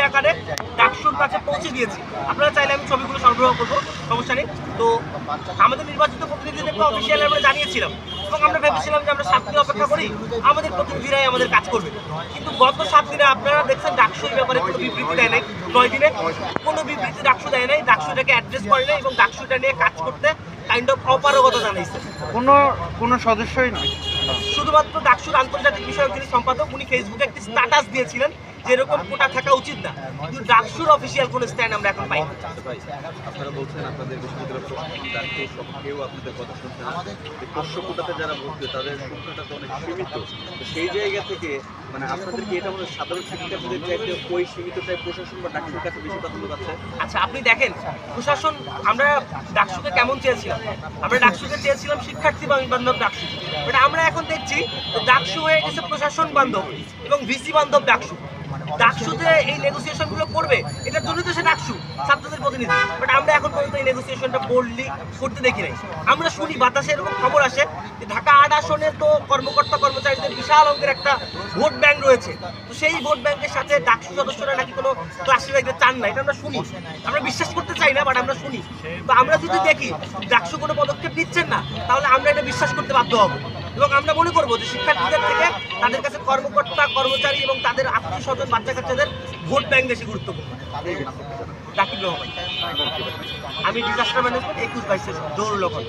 আকারে ডাকসুর কাছে পৌঁছে দিয়েছি। আপনারা চাইলে আমি ছবিগুলো সরবরাহ করবো, সমস্যা নেই। তো আমাদের নির্বাচিত প্রতিনিধিদেরকে অফিসিয়ালি আমরা জানিয়েছিলাম এবং আমরা ভেবেছিলাম যে আমরা 7 দিন অপেক্ষা করি, আমাদের প্রতিনিধিরাই আমাদের কাজ করবে। কিন্তু গত 7 দিনে আপনারা দেখছেন ডাকসুর ব্যাপারে কোনো বিবৃতি দেয় নাই। 9 দিনে কোনো বিবৃতি ডাকসু দেয় নাই, ডাকসুটাকে অ্যাড্রেস করে নাই এবং ডাকসুটা নিয়ে কাজ করতে কাইন্ড অফ অপারগতা জানাইছে কোনো সদস্যই নয়। শুধুমাত্র ডাকসুর আন্তর্জাতিক বিষয়ক যিনি সম্পাদক, উনি ফেসবুকে একটি স্ট্যাটাস দিয়েছিলেন যে এরকম কোটা থাকা উচিত না, কিন্তু ডাকসুর অফিসিয়াল কোনো স্ট্যান্ড আমরা এখন পাই। আপনারা বলছেন আপনাদের বিশ্ববিদ্যালয়ের কেউ আপনাদের কথা শুনছে না, পাঁচশো কোটাতে যারা ভর্তি তাদের সংখ্যাটা তো অনেক সীমিত। তো সেই জায়গা থেকে মানে আপনাদের কি এটা আমাদের সাধারণ শিক্ষার্থীদের চাইতে ওই সীমিতটাই প্রশাসন বা ডাকসুর কাছে বেশি প্রাধান্য পাচ্ছে? আচ্ছা, আপনি দেখেন প্রশাসন, আমরা ডাকসুকে কেমন চেয়েছিলাম? আমরা ডাকসুকে চেয়েছিলাম শিক্ষার্থী বান্ধব ডাকসু, বাট আমরা এখন দেখছি ডাকসু হয়ে গেছে প্রশাসন বান্ধব এবং ভিসি বান্ধব ডাকসু। ডাকসু যে এই নেগোসিয়েশনগুলো করবে, এটার জন্য তো সে ডাকসু ছাত্রদের প্রতিনিধি, বাট আমরা এখন পর্যন্ত এই নেগোসিয়েশনটা বোল্ডলি করতে দেখি নাই। আমরা শুনি বাতাসে এরকম খবর আসে যে ঢাকা ৮ আসনে তো কর্মকর্তা কর্মচারীদের বিশাল অঙ্কের একটা ভোট ব্যাংক রয়েছে, তো সেই ভোট ব্যাংকের সাথে ডাকসু সদস্যরা নাকি কোনো ক্লাসিফাইতে চান না। এটা আমরা শুনি, আমরা বিশ্বাস করতে চাই না, বাট আমরা শুনি। তো আমরা যদি দেখি ডাকসু কোনো পদক্ষেপ নিচ্ছেন না, তাহলে আমরা এটা বিশ্বাস করতে বাধ্য হব এবং আমরা মনে করবো যে শিক্ষার্থীদের থেকে তাদের কাছে কর্মকর্তা কর্মচারী এবং তাদের আত্মীয় স্বজন বাচ্চা কাচ্চাদের ভোট ব্যাংক বেশি গুরুত্বপূর্ণ। রাকিব রহমান, আমি ডিজাস্টার ম্যানেজমেন্ট 21-22 দৌড় লক্ষণ।